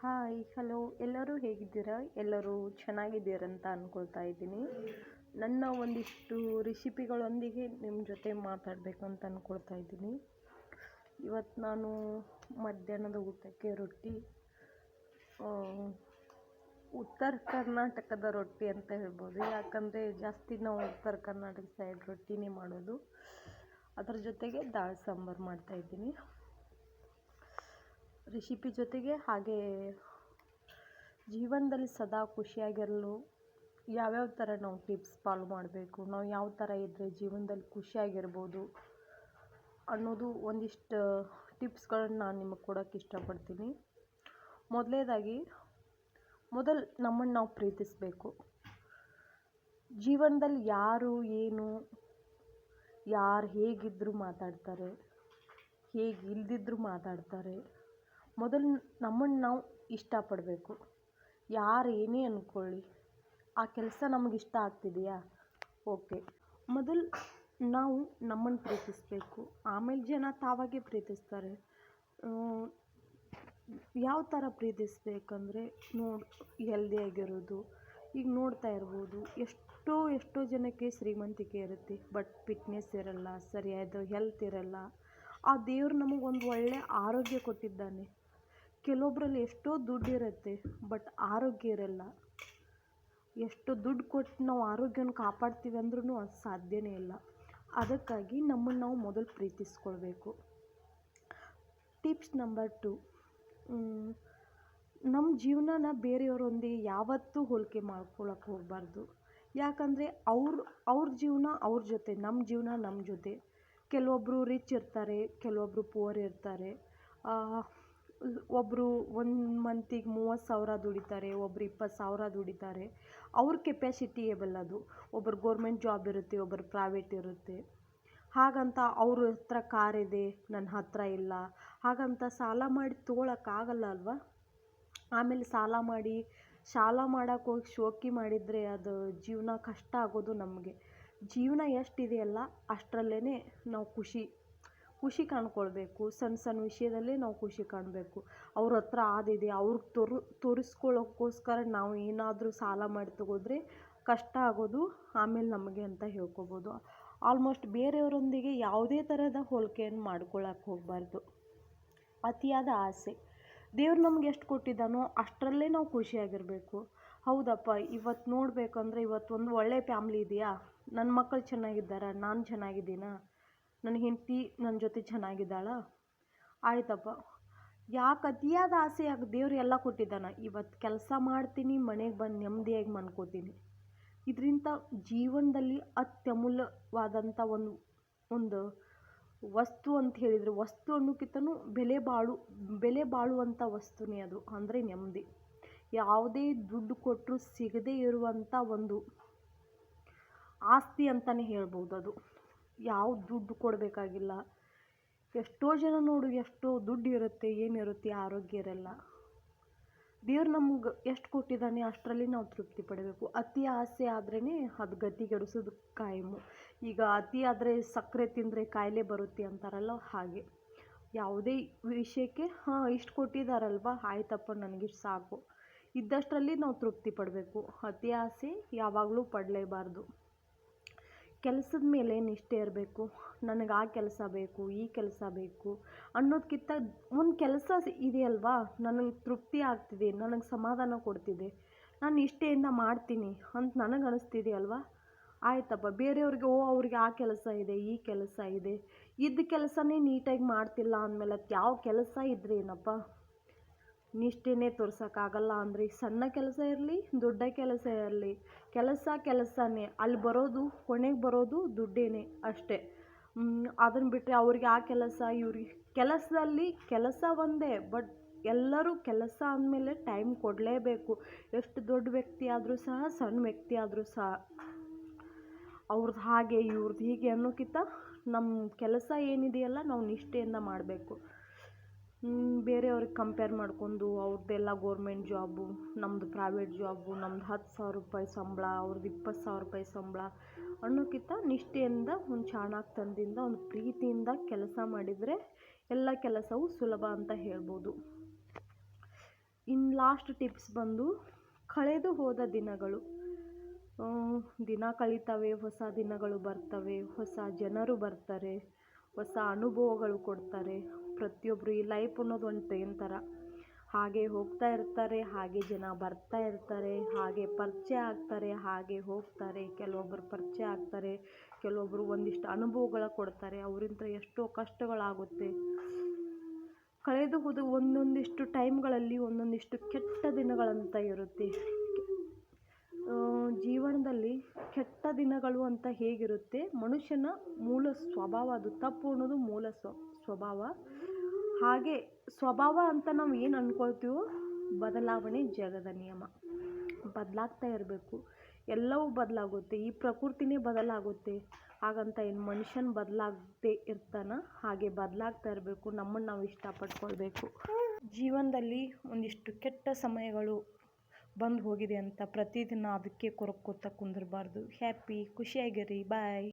Hi hello ಎಲ್ಲರೂ ಹೇಗಿದ್ದೀರಾ? ಎಲ್ಲರೂ ಚೆನ್ನಾಗಿದ್ದೀರಂತ ಅಂದ್ಕೊಳ್ತಾ ಇದ್ದೀನಿ. ನನ್ನ ಒಂದಿಷ್ಟು ರೆಸಿಪಿಗಳೊಂದಿಗೆ ನಿಮ್ಮ ಜೊತೆ ಮಾತಾಡಬೇಕು ಅಂತ ಅಂದ್ಕೊಳ್ತಾ ಇದ್ದೀನಿ. ಇವತ್ತು ನಾನು ಮಧ್ಯಾಹ್ನದ ಊಟಕ್ಕೆ ರೊಟ್ಟಿ, ಉತ್ತರ ಕರ್ನಾಟಕದ ರೊಟ್ಟಿ ಅಂತ ಹೇಳ್ಬೋದು. ಯಾಕಂದರೆ ಜಾಸ್ತಿ ನಾವು ಉತ್ತರ ಕರ್ನಾಟಕ ಸೈಡ್ ರೊಟ್ಟಿನೇ ಮಾಡೋದು. ಅದರ ಜೊತೆಗೆ ದಾಲ್ ಸಾಂಬಾರು ಮಾಡ್ತಾಯಿದ್ದೀನಿ. ರೆಸಿಪಿ ಜೊತೆಗೆ ಹಾಗೆ ಜೀವನದಲ್ಲಿ ಸದಾ ಖುಷಿಯಾಗಿರಲು ಯಾವ್ಯಾವ ಥರ ನಾವು ಟಿಪ್ಸ್ ಫಾಲೋ ಮಾಡಬೇಕು, ನಾವು ಯಾವ ಥರ ಇದ್ದರೆ ಜೀವನದಲ್ಲಿ ಖುಷಿಯಾಗಿರ್ಬೋದು ಅನ್ನೋದು ಒಂದಿಷ್ಟು ಟಿಪ್ಸ್ಗಳನ್ನ ನಾನು ನಿಮಗೆ ಕೊಡೋಕ್ಕೆ ಇಷ್ಟಪಡ್ತೀನಿ. ಮೊದಲನೇದಾಗಿ ನಮ್ಮನ್ನು ನಾವು ಪ್ರೀತಿಸಬೇಕು. ಜೀವನದಲ್ಲಿ ಯಾರು ಏನು ಯಾರು ಹೇಗಿದ್ದರೂ ಮಾತಾಡ್ತಾರೆ, ಹೇಗೆ ಇಲ್ದಿದ್ದರೂ ಮಾತಾಡ್ತಾರೆ. ಮೊದಲು ನಮ್ಮನ್ನು ನಾವು ಇಷ್ಟಪಡಬೇಕು. ಯಾರು ಏನೇ ಅಂದ್ಕೊಳ್ಳಿ, ಆ ಕೆಲಸ ನಮಗೆ ಇಷ್ಟ ಆಗ್ತಿದೆಯಾ, ಓಕೆ. ಮೊದಲು ನಾವು ನಮ್ಮನ್ನು ಪ್ರೀತಿಸಬೇಕು, ಆಮೇಲೆ ಜನ ತಾವಾಗೆ ಪ್ರೀತಿಸ್ತಾರೆ. ಯಾವ ಥರ ಪ್ರೀತಿಸ್ಬೇಕಂದ್ರೆ ಹೆಲ್ದಿಯಾಗಿರೋದು. ಈಗ ನೋಡ್ತಾ ಇರ್ಬೋದು, ಎಷ್ಟೋ ಜನಕ್ಕೆ ಶ್ರೀಮಂತಿಕೆ ಇರುತ್ತೆ, ಬಟ್ ಫಿಟ್ನೆಸ್ ಇರಲ್ಲ, ಸರಿಯಾದ ಹೆಲ್ತ್ ಇರಲ್ಲ. ಆ ದೇವ್ರು ನಮಗೊಂದು ಒಳ್ಳೆಯ ಆರೋಗ್ಯ ಕೊಟ್ಟಿದ್ದಾನೆ. ಕೆಲವೊಬ್ಬರಲ್ಲಿ ಎಷ್ಟೋ ದುಡ್ಡು ಇರುತ್ತೆ, ಬಟ್ ಆರೋಗ್ಯ ಇರಲ್ಲ. ಎಷ್ಟು ದುಡ್ಡು ಕೊಟ್ಟು ನಾವು ಆರೋಗ್ಯನ ಕಾಪಾಡ್ತೀವಿ ಅಂದ್ರೂ ಅದು ಸಾಧ್ಯನೇ ಇಲ್ಲ. ಅದಕ್ಕಾಗಿ ನಮ್ಮನ್ನು ನಾವು ಮೊದಲು ಪ್ರೀತಿಸ್ಕೊಳ್ಬೇಕು. ಟಿಪ್ಸ್ ನಂಬರ್ 2, ನಮ್ಮ ಜೀವನನ ಬೇರೆಯವರೊಂದಿಗೆ ಯಾವತ್ತೂ ಹೋಲಿಕೆ ಮಾಡ್ಕೊಳಕ್ಕೆ ಹೋಗಬಾರ್ದು. ಯಾಕಂದರೆ ಅವ್ರ ಜೀವನ ಅವ್ರ ಜೊತೆ, ನಮ್ಮ ಜೀವನ ನಮ್ಮ ಜೊತೆ. ಕೆಲವೊಬ್ಬರು ರಿಚ್ ಇರ್ತಾರೆ, ಕೆಲವೊಬ್ಬರು ಪುವರ್ ಇರ್ತಾರೆ. ಒಬ್ಬರು 1 ಮಂತಿಗೆ 30,000 ದುಡಿತಾರೆ, ಒಬ್ಬರು 20,000 ದುಡಿತಾರೆ. ಅವ್ರ ಕೆಪಾಸಿಟಿಯೇಬಲ್ ಅದು. ಒಬ್ಬರು ಗೌರ್ಮೆಂಟ್ ಜಾಬ್ ಇರುತ್ತೆ, ಒಬ್ಬರು ಪ್ರೈವೇಟ್ ಇರುತ್ತೆ. ಹಾಗಂತ ಅವ್ರ ಹತ್ರ ಕಾರ್ ಇದೆ, ನನ್ನ ಹತ್ರ ಇಲ್ಲ, ಹಾಗಂತ ಸಾಲ ಮಾಡಿ ತೊಗೊಳಕ್ಕಾಗಲ್ಲ ಅಲ್ವಾ. ಆಮೇಲೆ ಸಾಲ ಮಾಡೋಕ್ಕೆ ಹೋಗಿ ಶೋಕಿ ಮಾಡಿದರೆ ಅದು ಜೀವನ ಕಷ್ಟ ಆಗೋದು ನಮಗೆ. ಜೀವನ ಎಷ್ಟಿದೆಯಲ್ಲ ಅಷ್ಟರಲ್ಲೇ ನಾವು ಖುಷಿ ಕಾಣ್ಕೊಳ್ಬೇಕು. ಸಣ್ಣ ವಿಷಯದಲ್ಲೇ ನಾವು ಖುಷಿ ಕಾಣಬೇಕು. ಅವ್ರ ಹತ್ರ ಆದಿದೆ ಅವ್ರಿಗೆ ತೋರಿಸ್ಕೊಳ್ಳೋಕ್ಕೋಸ್ಕರ ನಾವು ಏನಾದರೂ ಸಾಲ ಮಾಡಿ ತಗೋದ್ರೆ ಕಷ್ಟ ಆಗೋದು ಆಮೇಲೆ ನಮಗೆ ಅಂತ ಹೇಳ್ಕೊಬೋದು. ಆಲ್ಮೋಸ್ಟ್ ಬೇರೆಯವರೊಂದಿಗೆ ಯಾವುದೇ ಥರದ ಹೋಲಿಕೆಯನ್ನು ಮಾಡ್ಕೊಳ್ಳೋಕ್ಕೆ ಹೋಗಬಾರ್ದು. ಅತಿಯಾದ ಆಸೆ. ದೇವ್ರು ನಮ್ಗೆ ಎಷ್ಟು ಕೊಟ್ಟಿದ್ದಾನೋ ಅಷ್ಟರಲ್ಲೇ ನಾವು ಖುಷಿಯಾಗಿರಬೇಕು. ಹೌದಪ್ಪ, ಇವತ್ತು ನೋಡಬೇಕಂದ್ರೆ ಇವತ್ತು ಒಂದು ಒಳ್ಳೆಯ ಫ್ಯಾಮ್ಲಿ ಇದೆಯಾ, ನನ್ನ ಮಕ್ಕಳು ಚೆನ್ನಾಗಿದ್ದಾರಾ, ನಾನು ಚೆನ್ನಾಗಿದ್ದೀನಾ, ನನ್ನ ಹೆಂಡತಿ ನನ್ನ ಜೊತೆ ಚೆನ್ನಾಗಿದ್ದಾಳ, ಆಯ್ತಪ್ಪ. ಯಾಕೆ ಅತಿಯಾದ ಆಸೆ? ಯಾಕೆ? ದೇವ್ರು ಎಲ್ಲ ಕೊಟ್ಟಿದ್ದಾನ. ಇವತ್ತು ಕೆಲಸ ಮಾಡ್ತೀನಿ, ಮನೆಗೆ ಬಂದು ನೆಮ್ಮದಿಯಾಗಿ ಮನ್ಕೋತೀನಿ. ಇದರಿಂದ ಜೀವನದಲ್ಲಿ ಅತ್ಯಮೂಲ್ಯವಾದಂಥ ಒಂದು ವಸ್ತು ಅಂತ ಹೇಳಿದರೆ, ವಸ್ತು ಅನ್ನೋಕ್ಕಿಂತನೂ ಬೆಲೆ ಬಾಳುವಂಥ ವಸ್ತುನೇ ಅದು. ಅಂದರೆ ನೆಮ್ಮದಿ. ಯಾವುದೇ ದುಡ್ಡು ಕೊಟ್ಟರೂ ಸಿಗದೇ ಇರುವಂಥ ಒಂದು ಆಸ್ತಿ ಅಂತಲೇ ಹೇಳ್ಬೋದು ಅದು. ಯಾವ ದುಡ್ಡು ಕೊಡಬೇಕಾಗಿಲ್ಲ. ಎಷ್ಟೋ ಜನ ನೋಡು, ಎಷ್ಟೋ ದುಡ್ಡು ಇರುತ್ತೆ, ಏನಿರುತ್ತೆ, ಆರೋಗ್ಯ ಇರಲ್ಲ. ದೇವ್ರು ನಮ್ಗೆ ಎಷ್ಟು ಕೊಟ್ಟಿದ್ದಾನೆ ಅಷ್ಟರಲ್ಲಿ ನಾವು ತೃಪ್ತಿ ಪಡಬೇಕು. ಅತಿ ಆಸೆ ಆದ್ರೇ ಅದು ಗತಿಗೆಡಿಸೋದು ಕಾಯಮು. ಈಗ ಅತಿ ಆದರೆ ಸಕ್ಕರೆ ತಿಂದರೆ ಕಾಯಿಲೆ ಬರುತ್ತೆ ಅಂತಾರಲ್ಲ, ಹಾಗೆ ಯಾವುದೇ ವಿಷಯಕ್ಕೆ ಇಷ್ಟು ಕೊಟ್ಟಿದ್ದಾರಲ್ವ, ಆಯ್ತಪ್ಪ ನನಗಿಷ್ಟು ಸಾಕು, ಇದ್ದಷ್ಟರಲ್ಲಿ ನಾವು ತೃಪ್ತಿ ಪಡಬೇಕು. ಅತಿ ಆಸೆ ಯಾವಾಗಲೂ ಪಡಲೇಬಾರ್ದು. ಕೆಲಸದ ಮೇಲೆ ನಿಷ್ಠೆ ಇರಬೇಕು. ನನಗೆ ಆ ಕೆಲಸ ಬೇಕು, ಈ ಕೆಲಸ ಬೇಕು ಅನ್ನೋದಕ್ಕಿಂತ ಒಂದು ಕೆಲಸ ಇದೆಯಲ್ವಾ, ನನಗೆ ತೃಪ್ತಿ ಆಗ್ತಿದೆ, ನನಗೆ ಸಮಾಧಾನ ಕೊಡ್ತಿದೆ, ನಾನು ನಿಷ್ಠೆಯಿಂದ ಮಾಡ್ತೀನಿ ಅಂತ ನನಗೆ ಅನಿಸ್ತಿದೆ ಅಲ್ವಾ, ಆಯ್ತಪ್ಪ. ಬೇರೆಯವ್ರಿಗೆ ಅವ್ರಿಗೆ ಆ ಕೆಲಸ ಇದೆ, ಈ ಕೆಲಸ ಇದೆ, ಇದ್ದ ಕೆಲಸನೇ ನೀಟಾಗಿ ಮಾಡ್ತಿಲ್ಲ ಅಂದಮೇಲೆ ಅದು ಯಾವ ಕೆಲಸ ಇದ್ರೆ ಏನಪ್ಪ. ನಿಷ್ಠೆನೇ ತೋರ್ಸೋಕ್ಕಾಗಲ್ಲ ಅಂದರೆ ಸಣ್ಣ ಕೆಲಸ ಇರಲಿ, ದೊಡ್ಡ ಕೆಲಸ ಇರಲಿ, ಕೆಲಸನೇ. ಅಲ್ಲಿ ಕೊನೆಗೆ ಬರೋದು ದುಡ್ಡೇನೆ ಅಷ್ಟೇ. ಅದನ್ನು ಬಿಟ್ಟರೆ ಅವ್ರಿಗೆ ಆ ಕೆಲಸ, ಇವ್ರಿಗೆ ಕೆಲಸದಲ್ಲಿ ಕೆಲಸ ಒಂದೇ, ಬಟ್ ಎಲ್ಲರೂ ಕೆಲಸ ಅಂದಮೇಲೆ ಟೈಮ್ ಕೊಡಲೇಬೇಕು. ಎಷ್ಟು ದೊಡ್ಡ ವ್ಯಕ್ತಿ ಆದರೂ ಸಹ, ಸಣ್ಣ ವ್ಯಕ್ತಿ ಆದರೂ ಸಹ, ಅವ್ರದ್ದು ಹಾಗೆ ಇವ್ರದ್ದು ಹೀಗೆ ಅನ್ನೋಕ್ಕಿಂತ ನಮ್ಮ ಕೆಲಸ ಏನಿದೆಯಲ್ಲ ನಾವು ನಿಷ್ಠೆಯಿಂದ ಮಾಡಬೇಕು. ಬೇರೆಯವ್ರಿಗೆ ಕಂಪೇರ್ ಮಾಡ್ಕೊಂಡು ಅವ್ರದ್ದೆಲ್ಲ ಗೌರ್ಮೆಂಟ್ ಜಾಬು, ನಮ್ಮದು ಪ್ರೈವೇಟ್ ಜಾಬು, ನಮ್ಮದು 10,000 ರೂಪಾಯಿ ಸಂಬಳ, ಅವ್ರದ್ದು 20,000 ರೂಪಾಯಿ ಸಂಬಳ ಅನ್ನೋಕ್ಕಿಂತ ನಿಷ್ಠೆಯಿಂದ, ಒಂದು ಚಾಣಾಕ್ಷತನದಿಂದ, ಒಂದು ಪ್ರೀತಿಯಿಂದ ಕೆಲಸ ಮಾಡಿದರೆ ಎಲ್ಲ ಕೆಲಸವೂ ಸುಲಭ ಅಂತ ಹೇಳ್ಬೋದು. ಇನ್ನು ಲಾಸ್ಟ್ ಟಿಪ್ಸ್ ಬಂದು ಕಳೆದು ಹೋದ ದಿನಗಳು. ದಿನ ಕಳೀತವೆ, ಹೊಸ ದಿನಗಳು ಬರ್ತವೆ, ಹೊಸ ಜನರು ಬರ್ತಾರೆ, ಹೊಸ ಅನುಭವಗಳು ಕೊಡ್ತಾರೆ. ಪ್ರತಿಯೊಬ್ಬರು ಈ ಲೈಫ್ ಅನ್ನೋದು ಒಂದು ಟ್ರೈನ್ ಥರ, ಹಾಗೆ ಹೋಗ್ತಾ ಇರ್ತಾರೆ, ಹಾಗೆ ಜನ ಬರ್ತಾ ಇರ್ತಾರೆ, ಹಾಗೆ ಪರಿಚಯ ಆಗ್ತಾರೆ, ಹಾಗೆ ಹೋಗ್ತಾರೆ. ಕೆಲವೊಬ್ಬರು ಪರಿಚಯ ಆಗ್ತಾರೆ, ಕೆಲವೊಬ್ಬರು ಒಂದಿಷ್ಟು ಅನುಭವಗಳ ಕೊಡ್ತಾರೆ, ಅವರಿಂದ ಎಷ್ಟೋ ಕಷ್ಟಗಳಾಗುತ್ತೆ. ಕಳೆದು ಹೋದ ಒಂದೊಂದಿಷ್ಟು ಟೈಮ್ಗಳಲ್ಲಿ ಒಂದೊಂದಿಷ್ಟು ಕೆಟ್ಟ ದಿನಗಳಂತ ಇರುತ್ತೆ. ಜೀವನದಲ್ಲಿ ಕೆಟ್ಟ ದಿನಗಳು ಅಂತ ಹೇಗಿರುತ್ತೆ, ಮನುಷ್ಯನ ಮೂಲ ಸ್ವಭಾವ, ಅದು ತಪ್ಪು ಅನ್ನೋದು ಮೂಲ ಸ್ವಭಾವ. ಹಾಗೆ ಸ್ವಭಾವ ಅಂತ ನಾವು ಏನು ಅಂದ್ಕೊಳ್ತೀವೋ ಬದಲಾವಣೆ ಜಗದ ನಿಯಮ. ಬದಲಾಗ್ತಾ ಇರಬೇಕು, ಎಲ್ಲವೂ ಬದಲಾಗುತ್ತೆ. ಈ ಪ್ರಕೃತಿನೇ ಬದಲಾಗುತ್ತೆ, ಹಾಗಂತ ಏನು ಮನುಷ್ಯನ ಬದಲಾಗದೆ ಇರ್ತಾನ? ಹಾಗೆ ಬದಲಾಗ್ತಾ ಇರಬೇಕು, ನಮ್ಮನ್ನು ನಾವು ಇಷ್ಟಪಟ್ಕೊಳ್ಬೇಕು. ಜೀವನದಲ್ಲಿ ಒಂದಿಷ್ಟು ಕೆಟ್ಟ ಸಮಯಗಳು ಬಂದು ಹೋಗಿದೆ ಅಂತ ಪ್ರತಿದಿನ ಅದಕ್ಕೆ ಕೊರಕೋತ ಕುಂದಿರಬಾರ್ದು. ಖುಷಿಯಾಗಿರಿ. ಬಾಯ್.